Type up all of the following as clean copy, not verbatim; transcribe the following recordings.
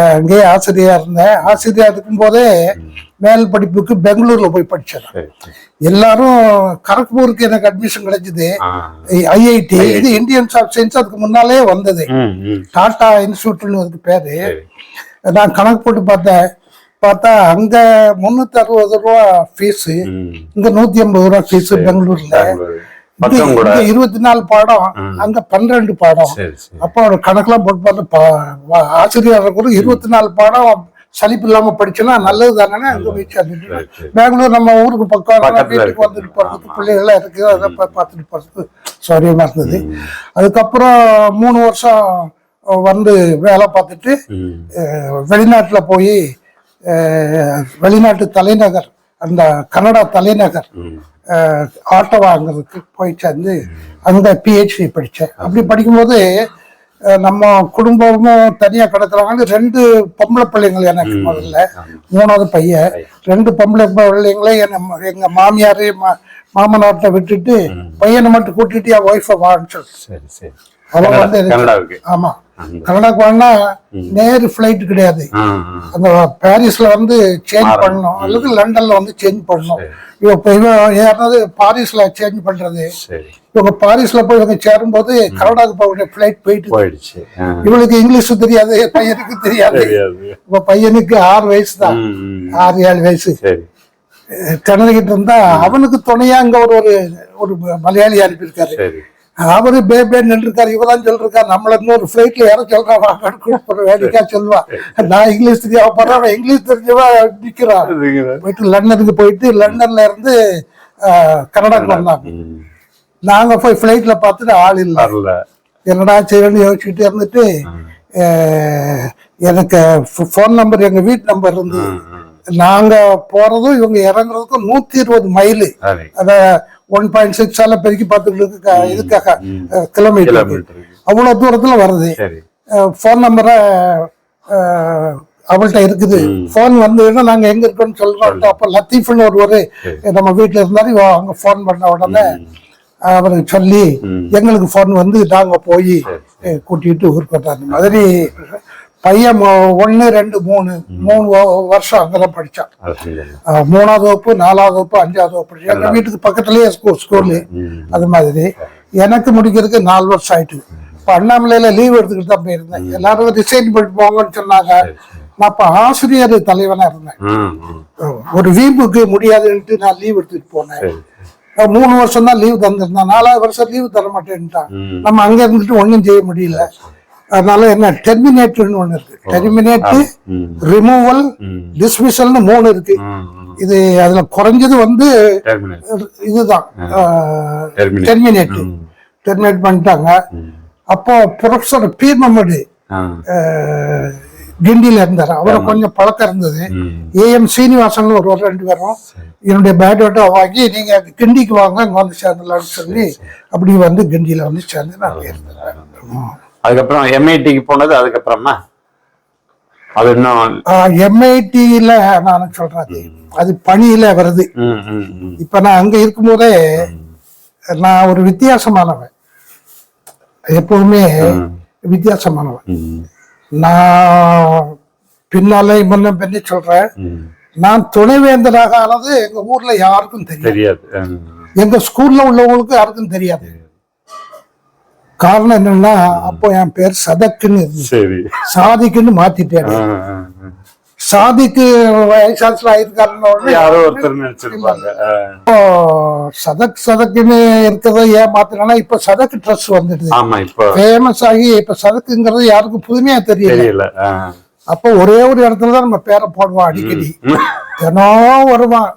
அங்கேயே ஆசிரியரா இருந்தேன். ஆசிரியரா இருக்கும் போதே மேல் படிப்புக்கு பெங்களூர்ல போய் படிச்சேன். எல்லாரும் கரக்பூருக்கு எனக்கு அட்மிஷன் கிடைச்சது. ஐஐடி, இது இந்தியன் சயின்ஸ் அதுக்கு முன்னாலே வந்தது. டாடா இன்ஸ்டிடியூட்னு அதுக்கு பேரு. நான் கணக்கு போட்டு பார்த்தா அங்க 360 ரூபா ஃபீஸ், இங்க 150 ரூபா ஃபீஸ் பெங்களூர்ல. 24 பாடம், அங்க 12 பாடம். அப்போ கணக்கெல்லாம் போட்டு பார்த்தா ஆசிரியர் கூட 24 பாடம் சலிப்பு இல்லாம படிச்சோன்னா நல்லது தானே. அங்க போய் சேர்ந்துட்டு பெங்களூர் நம்ம ஊருக்கு பக்கம் வீட்டுக்கு வந்துட்டு போறதுக்கு பிள்ளைகள்லாம் இருக்கு, அதை பார்த்துட்டு போறதுக்கு சௌரியமா இருந்தது. அதுக்கப்புறம் 3 வருஷம் வந்து வேலை பார்த்துட்டு வெளிநாட்டுல போய் வெளிநாட்டு தலைநகர், அந்த கனடா தலைநகர் ஆட்டோவாங்கிறதுக்கு போய் சேர்ந்து அங்க பிஹெச்டி படித்தேன். அப்படி படிக்கும்போது நம்ம குடும்பமும் தனியா கிடக்குறாங்கன்னு 2 பொம்பளை பிள்ளைங்கள் எனக்கு. முதல்ல 3வது பையன், 2 பொம்பளை பிள்ளைங்களே எங்க மாமியாரு மாமனார்ட்ட விட்டுட்டு பையனை மட்டும் கூட்டிட்டு என் ஒய்ஃபை வான்னு சொல்லி அவன் வந்து, ஆமா கனடாக்கு வாங்கினா நேரு ஃபிளைட் கிடையாது. அந்த பாரிஸ்ல வந்து சேஞ்ச் பண்ணணும் அல்லது லண்டன்ல வந்து சேஞ்ச் பண்ணணும். யாராவது பாரிஸ்ல சேஞ்ச் பண்றது, இவங்க பாரிஸ்ல போய் இவங்க சேரும்போது கனடாக்கு போக ஃபிளைட் போயிடுச்சு. இவளுக்கு இங்கிலீஷ் தெரியாது, பையனுக்கு தெரியாது. இப்ப பையனுக்கு 6 வயசு தான், 6-7 வயசு. திணறிக்கிட்டு இருந்தா அவனுக்கு துணையா அங்க ஒரு மலையாளி அனுப்பியிருக்காரு. அவரு பேபேன்னு நின்றுருக்காரு. இவதான் சொல்லிருக்காரு, நம்மள இன்னொரு ஃபிளைட்ல யார சொல்றா வேடிக்கா சொல்லுவா. நான் இங்கிலீஷ் தெரியாம இங்கிலீஷ் தெரிஞ்சவா நிக்கிறான். போயிட்டு லண்டனுக்கு போயிட்டு லண்டன்ல இருந்து கனடாக்கு வந்தாங்க. நாங்க போய் ஃபிளைட்ல பார்த்துட்டு ஆள் இல்லை. என்னடா செய்யணும்னு யோசிச்சுட்டு இருந்துட்டு எனக்கு போன் நம்பர், எங்க வீட்டு நம்பர் இருந்து, நாங்க போறதும் இவங்க இறங்குறதுக்கும் 120 மைலு, அத 1.6 பெருக்கி பார்த்துட்டு இதுக்காக கிலோமீட்டர், அவ்வளவு தூரத்துல வருது. போன் நம்பரை அவள்கிட்ட இருக்குது. போன் வந்து நாங்க எங்க இருக்கோம்னு சொல்றோம். அப்ப லத்தீஃப்னு ஒருவர் நம்ம வீட்டுல இருந்தாரு. அங்க போன் பண்ண உடனே அவருக்கு சொல்லி எங்களுக்கு போன் வந்து நாங்க போய் கூட்டிட்டு ஊருக்கு வந்தாங்க. அந்த மாதிரி பையன் 1, 2, 3 வருஷம் அங்கதான் படிச்சான். 3ஆவது வகுப்பு, 4ஆவது வகுப்பு, 5ஆவது வகுப்பு. எங்க வீட்டுக்கு பக்கத்துலயே ஸ்கூலு. அது மாதிரி எனக்கு முடிக்கிறதுக்கு 4 வருஷம் ஆயிட்டு. இப்ப அண்ணாமலையில லீவ் எடுத்துக்கிட்டு தான் போயிருந்தேன். எல்லாரும் ரிசைன் பண்ணிட்டு போங்கன்னு சொன்னாங்க. நான் இப்ப ஆசிரியர் தலைவனா இருந்தேன். ஒரு வீம்புக்கு முடியாதுன்ட்டு நான் லீவ் எடுத்துட்டு போனேன். 3 வருஷம் தான் லீவ் தந்திருந்தேன். 4ஆவது வருஷம் லீவ் தர மாட்டேன்ட்டான். நம்ம அங்க இருந்துட்டு ஒன்னும் செய்ய முடியல. அதனால என்ன டெர்மினேட்னு ஒண்ணு இருக்கு. டெர்மினேட், ரிமூவல், டிஸ்மிஷல்னு 3 இருக்கு. இது அதுல குறைஞ்சது வந்து இதுதான் டெர்மினேட் பண்ணிட்டாங்க. அப்போ ப்ரொஃபசர் பீர் முகமது கிண்டியில இருந்தாரு. அவரை கொஞ்சம் பழக்கம் இருந்தது. ஏஎம் சீனிவாசன் ஒரு 2 பேரும் என்னுடைய பயோடேட்டா வாங்கி நீங்க கிண்டிக்கு வாங்க, அங்க வந்து சேர்ந்துலான்னு சொல்லி அப்படி வந்து கிண்டியில வந்து சேர்ந்து நான் இருந்தேன். அதுக்கப்புறம் எம்ஐடிக்கு போனது. அதுக்கப்புறமா அது இன்னும் எம்ஐடியில நான் சொல்றது அது பணியில வருது. இப்ப நான் அங்க இருக்கும் போதே நான் ஒரு வித்தியாசமானவன், எப்பவுமே வித்தியாசமானவன். நான் பின்னாலே முன்ன பண்ணி சொல்றேன், நான் துணைவேந்தராக ஆனது எங்க ஊர்ல யாருக்கும் தெரியாது. எங்க ஸ்கூல்ல உள்ளவங்களுக்கு யாருக்கும் தெரியாது. காரணம் என்னன்னா, அப்போ என் பேர் சதக்குன்னு சாதிக்குன்னு மாத்திட்டேன். சாதிக்கு வயசாச்சுல ஆயிருக்காருன்னு யாரோ ஒருத்தர் நினைச்சிருப்பாங்க. இப்போ சதக்குன்னு இருக்கிறத ஏன் மாத்தினா, இப்ப சதக்கு ட்ரெஸ் வந்துடுது, ஃபேமஸ் ஆகி இப்ப சதக்குங்கிறது யாருக்கும் புதுமையா தெரியல. அப்போ ஒரே ஒரு இடத்துலதான் நம்ம பேரை போடுவோம். அடிக்கடி தினம் வருவான்,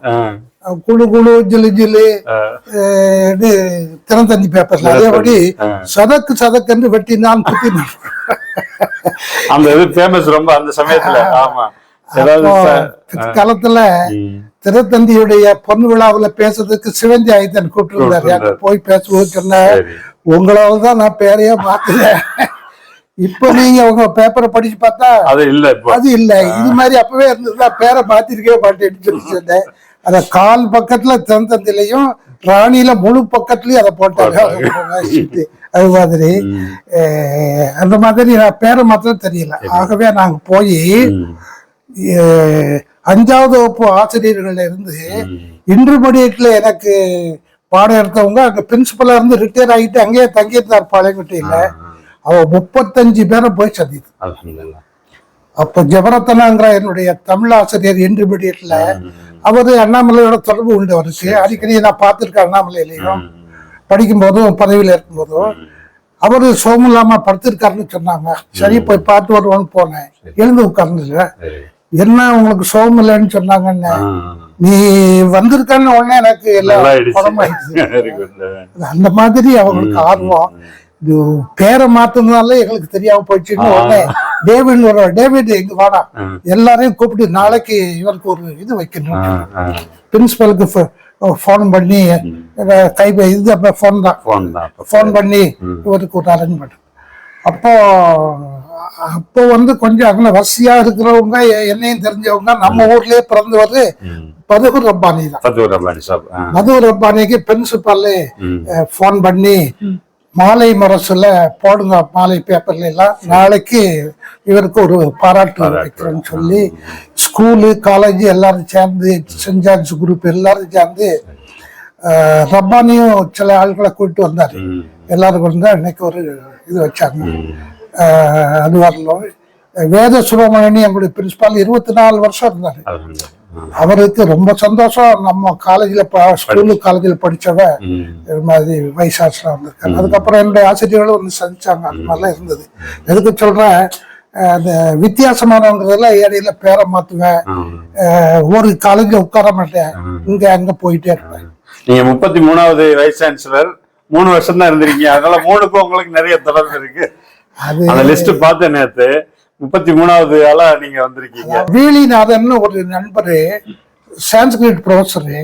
குழு குழு ஜிலு ஜிலு தினத்தந்தி பேப்பர்ல. அதேபடி சதக்கு வெட்டினான் குத்தினான். அந்த இது ஃபேமஸ் ரொம்ப அந்த சமயத்துல. ஆமா, காலத்துல தினத்தந்தியுடைய பொன் விழாவுல பேசுறதுக்கு சிவந்தி ஆயுதன் கூப்பிட்டு போய் பேசுவது சொன்ன, உங்களாலதான் நான் பேரையே மாத்துறேன். இப்ப நீங்க உங்க பேப்பரை படிச்சு பார்த்தா அது இல்ல. இது மாதிரி அப்பவே இருந்ததுன்னா பேரை மாத்திருக்கவே மாட்டேன்னு சொல்லி சொன்னேன். அத கால் பக்கத்துல தினத்தந்திலையும் ராணியில முழு பக்கத்துலயும் அதை போட்டாங்க. அது மாதிரி அந்த மாதிரி பேரை மாத்திரம் தெரியல. ஆகவே நாங்க போய் 5வது வகுப்பு ஆசிரியர்கள்ல இருந்து இன்டர்மீடியட்ல எனக்கு பாடம் எடுத்தவங்க அங்க பிரின்சிபலா இருந்து ரிட்டையர் ஆகிட்டு அங்கேயே தங்கியிருந்தார் பாளையங்குட்டியில. அவ 35 பேரை போய் சந்தித்து. அப்ப ஜெபரத்தனாங்கிற என்னுடைய தமிழ் ஆசிரியர் இன்டர்மீடியட்ல அவரு அண்ணாமலையோட தொடர்பு உண்டு. அவருக்கு அடிக்கடி நான் பார்த்திருக்கேன். அண்ணாமலையிலையும் படிக்கும் போதும் பதவியில இருக்கும் போதும் அவரு சோகம் இல்லாம படுத்திருக்காருன்னு சொன்னாங்க. சரி போய் பார்த்து வருவான்னு போனேன். எழுந்து உட்கார்ந்து என்ன உங்களுக்கு சோகம் இல்லைன்னு சொன்னாங்கன்னு நீ வந்திருக்கான்னு உடனே எனக்கு எல்லாம் படமாயிடுச்சு. அந்த மாதிரி அவங்களுக்கு ஆர்வம். இது பேரை மாத்தினால எங்களுக்கு தெரியாம போயிடுச்சுன்னு உடனே டேவிட் இங்க வாடா எல்லாரையும் கூப்பிட்டு நாளைக்கு இவருக்கு ஒரு இது வைக்கணும். பிரின்சிபலுக்கு போன் பண்ணி இது போன் பண்ணி இவருக்கு ஒரு அரேஞ்ச்மெண்ட். அப்போ வந்து கொஞ்சம் அங்கே வசதியா இருக்கிறவங்க என்னையும் தெரிஞ்சவங்க நம்ம ஊர்லயே பிறந்தவர் மதுர் ரப்பானி தான். மதுர் ரப்பானிக்கு பிரின்சிபல் போன் பண்ணி மாலை முரசுல போடுங்க, மாலை பேப்பர்ல எல்லாம் நாளைக்கு இவருக்கு ஒரு பாராட்டு வைக்கிறோன்னு சொல்லி ஸ்கூலு காலேஜ் எல்லாரும் சேர்ந்து சென்ட் ஜான்ஸ் குரூப் எல்லாரும் சேர்ந்து ரப்பானியும் சில ஆட்களை கூப்பிட்டு வந்தாரு. எல்லாரும் வந்து அன்னைக்கு ஒரு இது வச்சாங்க. அது வரலாம். வேத சுப்பிரமணியன் எங்களுடைய பிரின்சிபால் 24 வருஷம் இருந்தாரு. அவருக்கு ரொம்ப சந்தோஷம். நம்ம காலேஜ்ல ஸ்கூலு காலேஜ்ல படிச்சவ இது மாதிரி வைசாஸ்லாம் வந்திருக்காங்க. அதுக்கப்புறம் என்னுடைய ஆசிரியர்களும் வந்து சந்திச்சாங்க. அது மாதிரிலாம் இருந்தது. எதுக்கு சொல்றேன், அந்த வித்தியாசமானவங்கிறதுல இடையில பேரை மாத்துவேன். ஒரு காலேஜ்ல உட்கார மாட்டேன், இங்க அங்க போயிட்டே இருப்பேன். நீங்க 33வது வைஸ் சான்சலர் 3 வருஷம் தான் இருந்திருக்கீங்க. அதனால 3க்கும் உங்களுக்கு நிறைய தொடர்பு இருக்கு. அந்த லிஸ்ட் பார்த்தேன் நேத்து. 33வது ஆளா நீங்க வந்திருக்கீங்க. வீலிநாதன் ஒரு நண்பரு, சான்ஸ்கிரிட் ப்ரொஃபஸரு.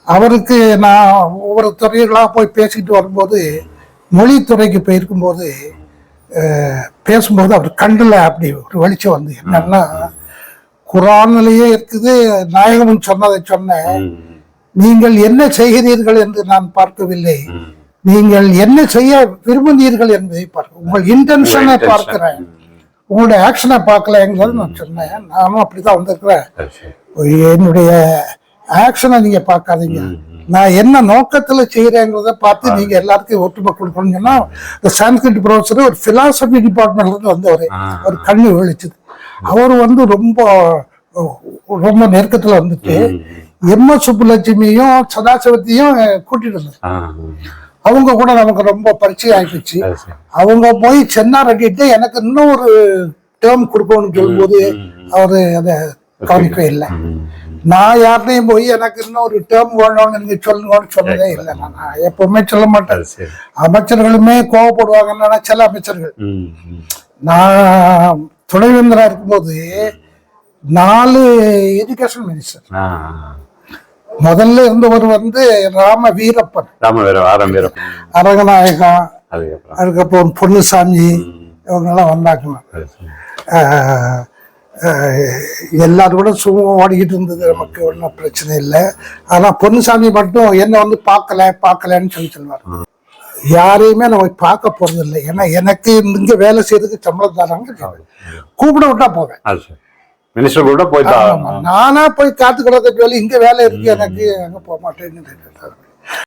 அவருக்கு நான் ஒவ்வொரு துறைகளா போய் பேசிட்டு வரும்போது, மொழித்துறைக்கு போயிருக்கும் போது பேசும்போது அவர் கண்ணுல அப்படி ஒரு வெளிச்சம் வந்து என்னன்னா, குரானிலேயே இருக்குது, நாயகமும் சொன்னதை சொன்னேன், நீங்கள் என்ன செய்கிறீர்கள் என்று நான் பார்க்கவில்லை, நீங்கள் என்ன செய்ய விரும்புகிறீர்கள் என்பதை பார்க்க, உங்கள் இன்டென்ஷனை பார்க்கிறேன், உங்களுடைய ஆக்ஷனை பார்க்கலங்கிறது நான் சொன்னேன். நானும் அப்படிதான் வந்திருக்கிறேன். என்னுடைய ஆக்ஷனை நீங்க பார்க்காதீங்க, நான் என்ன நோக்கத்துல செய்யறேங்கிறத பார்த்து நீங்க எல்லாருக்கும் ஒற்றுமை கொடுக்கணும்னு சொன்னா, சான்ஸ்கிரிட் ப்ரொஃபஸர் ஒரு பிலாசபி டிபார்ட்மெண்ட்ல இருந்து வந்தவர். ஒரு கண்ணு வெளிச்சது. அவர் வந்து ரொம்ப நெருக்கத்துல வந்துட்டு எம்.எஸ். சுப்புலட்சுமியும் சதாசிவத்தையும் கூட்டிட்டு வந்தார். அவங்க கூட நமக்கு ரொம்ப பரிச்சயம் ஆயிடுச்சு. அவங்க போய் சென்னாரெட்டிட்டு எனக்கு இன்னும் ஒரு டேர்ம் கொடுக்கணும்னு சொல்லும்போது அவரு அதை கவனிக்கவே இல்லை. நான் யார்கிட்டையும் போய் எனக்கு இன்னும் ஒரு டேர்ம் வேணும்னு நீங்க சொல்லணும்னு சொன்னதே இல்லை. நான் எப்பவுமே சொல்ல மாட்டேன். அமைச்சர்களுமே கோவப்படுவாங்கன்னா சில அமைச்சர்கள். நான் துணைவேந்தரா இருக்கும்போது 4 எஜுகேஷன் மினிஸ்டர். முதல்ல இருந்தவர் வந்து ராம வீரப்பன், அரங்கநாயகம், அதுக்கப்புறம் பொன்னுசாமி, இவங்கெல்லாம் வந்தாங்க. எல்லாரும் கூட சும்மா ஓடிக்கிட்டு இருந்தது, நமக்கு ஒன்றும் பிரச்சனை இல்லை. ஆனா பொன்னுசாமி மட்டும் என்ன வந்து பார்க்கலன்னு சொல்லுவார். யாரையுமே நம்ம பார்க்க போறது இல்லை. ஏன்னா எனக்கு இங்க வேலை செய்யறதுக்கு சம்பளம் தராங்க, கூப்பிட விட்டா போவேன். மினிஸ்டர் கூட போய் நானா போய் காத்து கிடக்க சொல்லி இங்க வேலை இருக்கு எனக்கு, அங்க போக மாட்டேன்னு